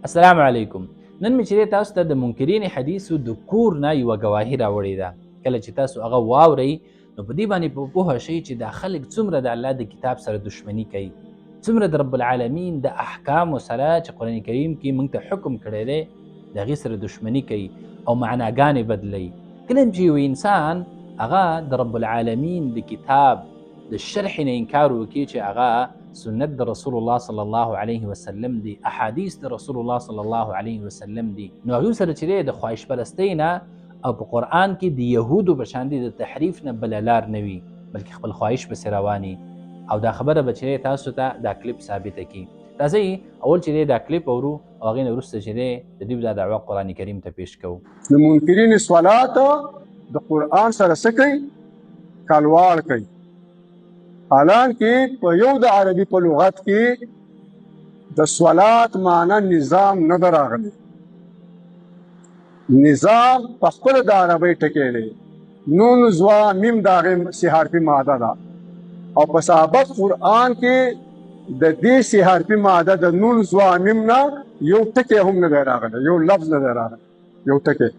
السلام علیکم. نن مې چې تاسو ته د منکرین حدیثو د کور نه یوه ګواهي راوړې ده. کله چې تاسو هغه واورئ نو په دې باندې په پوهه شئ چې دا خلک څومره د الله د کتاب سره دشمني کوي، څومره د رب العالمین د احکامو سره چې قرآن کریم کې موږ ته حکم کړی دی د هغې سره دشمني کوي او معناګانې بدلوي. کله چې یو انسان هغه د رب العالمین د کتاب د شرح نه انکار وکړي چې هغه سنت د رسول الله صلی الله علیه وسلم دی، احادیث د رسول الله صلی الله علیه وسلم دی، نو هغوی سره چې د خواهش پرستۍ نه او په قرآن کې د یهودو په شان د تحریف نه بله لار نه وي، بلکې خپل خواهش پسې رواني. او دا خبره به چې تاسو ته دا کلیپ ثابته کړي. راځئ اول چې دا کلیپ اورو او هغې نه وروسته چې د دوی دا دعوه قرآن کریم ته پیش کوو. د منکرین صلات د قرآن سره څه کوي؟ کلواړ کوي. حالان کې په یو د عربي په لغت کې د صلات معنی نظام نه ده راغلی. نظام په خپله د عربۍ ټکی دی، نون زوا میم د هغې سی حرفي ماده ده، او په سابق قرآن کې د دې سی حرفي ماده د نون زوا میم نه یو ټکی هم نه دی راغلی، یو لفظ نه دی راغلی، یو ټکی.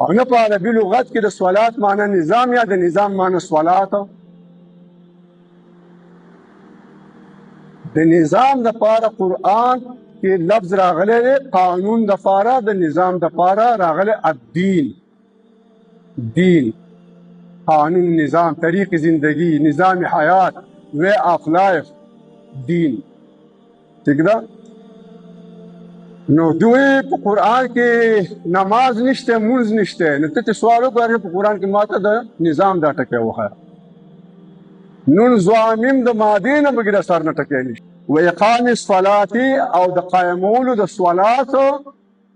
او نه په عربي لغت کې د صلات معنی نظام یا د نظام معنی صلات. د نظام د پاره قرآن کې لفظ راغلی دی، قانون د پاره د نظام د پاره راغلی الدین، دین، قانون، نظام، طریق زندگی، نظام حیات، وے آف لائف، دین. ٹھیک ده؟ نو دوی په قرآن کې نماز نشته، مونځ نشته، نو ته سوال وکړې په قرآن کې ماته د نظام دا ټکی وښایه. نون زوامیم د مادې نه بغیر سر نه ټکی نشته. و اقام الصلاة او د قایمولو د صلاتو،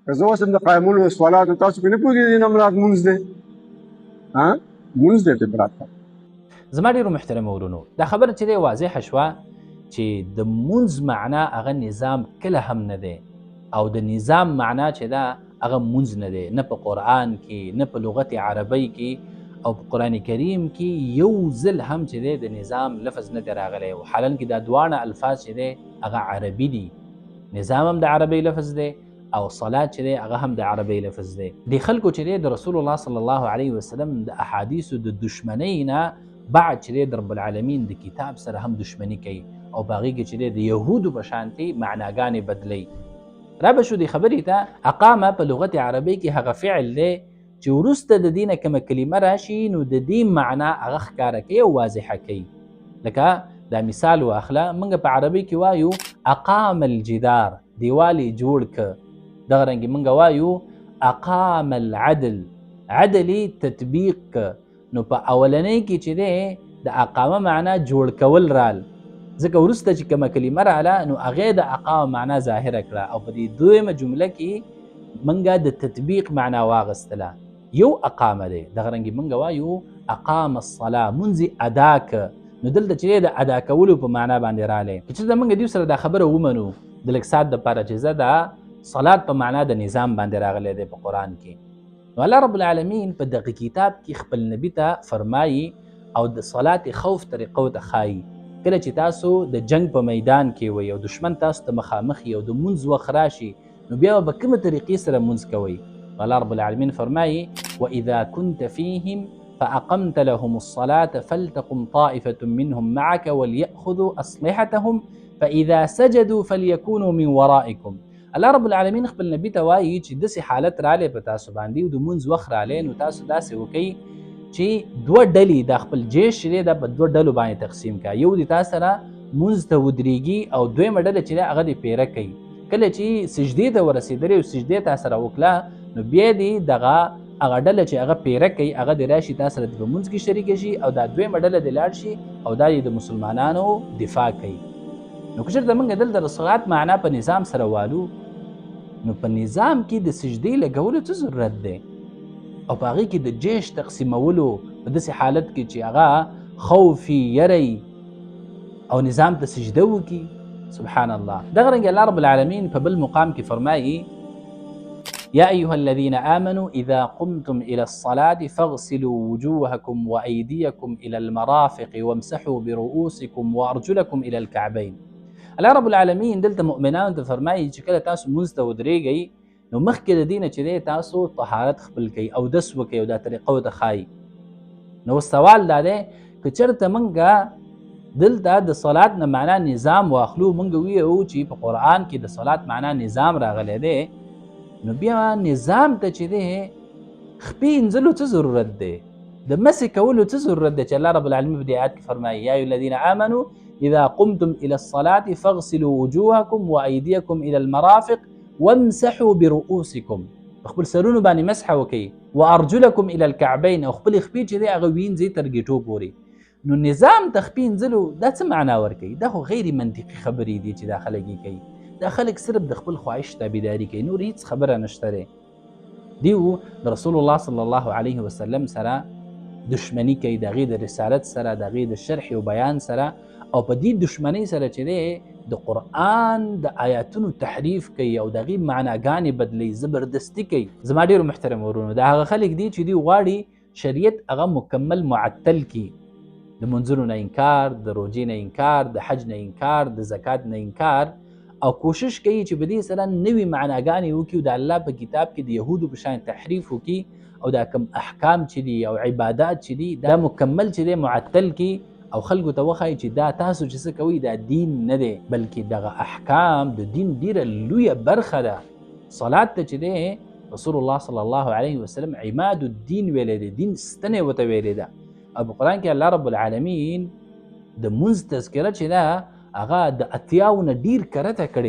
که زه اوس هم د قایمولو د صلاتو تاسو پرې نه پوهېږئ نه مراد مونځ دی، مونځ دی ته مراد. زما ډېرو محترمو ورونو، دا خبره چې دی واضحه شوه چې د مونځ معنا هغه نظام کله هم نه دی، او د نظام معنا چې ده هغه مونځ نه دی، نه په قرآن کې، نه په لغت عربی کې، او په قرآن کریم کې یو ځل هم چې دی د نظام لفظ نه دی راغلی. او حالان کې دا دواړه الفاظ چې دی هغه عربي دي، نظام هم د عربی لفظ دی او صلات چې دی هغه هم د عربی لفظ دی. د خلکو چې دی د رسول الله صلی الله علیه وسلم د احادیثو د دشمنۍ نه بعد چې دی د رب العالمین د کتاب سره هم دشمني کوي، او په هغې کې چې دی د یهودو په شانتې معناګانې بدلی. را به شو د خبرې ته اقامه په لغت عربی کې هغه فعل دی چې وروسته د دې نه کومه کلمه راشي نو د دې معنا هغه ښکاره کوي او واضحه کوي. لکه دا مثال واخله، موږ په عربي کې وایو اقام الجدار، دیوال یې جوړ که. دغه رنګې موږ وایو اقام العدل، عدل یې تطبیق که. نو په اولنۍ کې چې دی د اقامه معنا جوړ کول رال، ځکه وروسته چې کومه کلمه راله نو هغې د اقامه معنا ظاهره کړه، او په دې دویمه جمله کې موږ د تطبیق معنا واغستله. یو اقامه دی. دغه رنګې موږ وایو اقام الصلاة، مونځ ادا که. نو دلته چې د ادا کولو په معنا باندې رالی. که چېرته موږ دوی سره دا خبره ومنو د لږ ساعت دپاره چې زه دا صلات په معنا د نظام باندې راغلی دی په قرآن کې، نو الله رب العالمین په دغه کتاب کې خپل نبي ته فرمایي او د صلات خوف طریقو ته ښایي. کله چې تاسو د جنگ په میدان کې وئ او دشمن تاسو ته مخامخ یي او د مونځ وخت راشي، نو بیا به کومه طریقې سره مونځ کوئ؟ الله رب العالمین فرمایي وَإِذَا كُنْتَ فِيهِمْ فَأَقَمْتَ لَهُمُ الصَّلَاةَ فَلْتَقُمْ طَائِفَةٌ مِّنْهُمْ مَعَكَ وَلْيَأْخُذُوا أَسْلِحَتَهُمْ فَإِذَا سَجَدُوا فَلْيَكُونُوا مِنْ وَرَائِكُمْ. الله رب العالمین خپل نبي ته وایي چې داسې حالت رالی په تاسو باندې او د مونځ وخت رالی، نو تاسو داسې وکئ چې دوه ډلې د خپل جیش چې دی دا په دوه ډلو باندې تقسیم کړه. یو د تا سره مونځ ته ودرېږي او دویمه ډله چې دی هغه دې پیره کوي. کله چې سجدې ته ورسېدلې او سجدې تا سره وکړه، نو بیا دې دغه هغه ډله چې هغه پیره کوي هغه دې راشي تا سره په مونځ کې شریکه شي، او دا دویمه ډله دې لاړ شي او دا د مسلمانانو دفاع کوي. نو که چېرته موږ دلته د صلات معنا په نظام سره والو، نو په نظام کې د سجدې لګولو څه ضرورت دی؟ او په هغې کې د جیش تقسیمولو په داسې حالت کې چې هغه خوفي، یری او نظام ته سجده وکړي؟ سبحان الله. دغه رنګې الله رب العالمین په بل مقام کې فرمایي يا أيها الذين آمنوا إذا قمتم إلى الصلاة فاغسلوا وجوهكم وأيديكم إلى المرافق وامسحوا برؤوسكم وأرجلكم إلى الكعبين. الله رب العالمین دلته مؤمنانو ته فرمایي چې کله تاسو مونځ ته ودرېږئ نو مخکې د دې نه چې دی تاسو طهارت خپل کوئ اودس وکئ او دا طریقه ورته ښایي. نو سوال دا دی که چېرته موږ دلته د صلات نه معنا نظام واخلو، موږ ویو چې په قرآن کې د صلات معنا نظام راغلی دی، نو بیا نظام ته چې دی خپې انځلو څه ضرورت دی؟ د مسې کولو څه ضرورت دی چې الله رب العالمین په دې آیات کې فرمایي یا ایها الذین آمنوا اذا قمتم الى الصلاة فاغسلوا وجوهکم وایدیکم الى المرافق وامسحوا برؤوسکم، خپل سرونو باندې مسح وکړئ، وارجلکم الى الكعبین، او خپل خپې چې دی هغه وینځئ تر ګیټو پورې. نو نظام ته خپې انځلو دا څه معنا ورکوي؟ دا خو غیر منطقي خبرې دي چې دا خلک یې کوي. دا خلک صرف د خپل خواهش تابعداري کوي، نور هیڅ خبره نشته دی. دیو د رسول الله صلی الله علیه وسلم سره دشمنی کوي، د هغې د رسالت سره، د هغې د شرح او بیان سره، او په دې دشمنۍ سره چې دی د قرآن د آیاتونو تحریف کوي او د هغې معناګانې بدلوي، زبردستي کوي. زما ډېرو محترم ورونو، دا هغه خلک دي چې دوی غواړي شریعت هغه مکمل معطل کړي، د منځونو نه انکار، د روژې نه انکار، د حج نه انکار، د زکات نه انکار، او کوشش کوي چې په دې سره نوې معناګانې وکړي او د الله په کتاب کې د یهودو په شان تحریف وکړي او دا کم احکام چې دي او عبادات چې دي دا مکمل چې دی معطل کړي او خلکو ته وښایي چې دا تاسو چې څه کوئ دا دین نه دی، بلکې دغه احکام د دین ډېره لویه برخه ده. صلات ته چې دی رسول الله صلی الله علیه وسلم عماد الدین ویلی دی، دین ستنې ورته ویلې ده. او په قرآن کې الله رب العالمین د مونځ تذکره چې ده هغه د اتیاو نه ډېر کرته کړې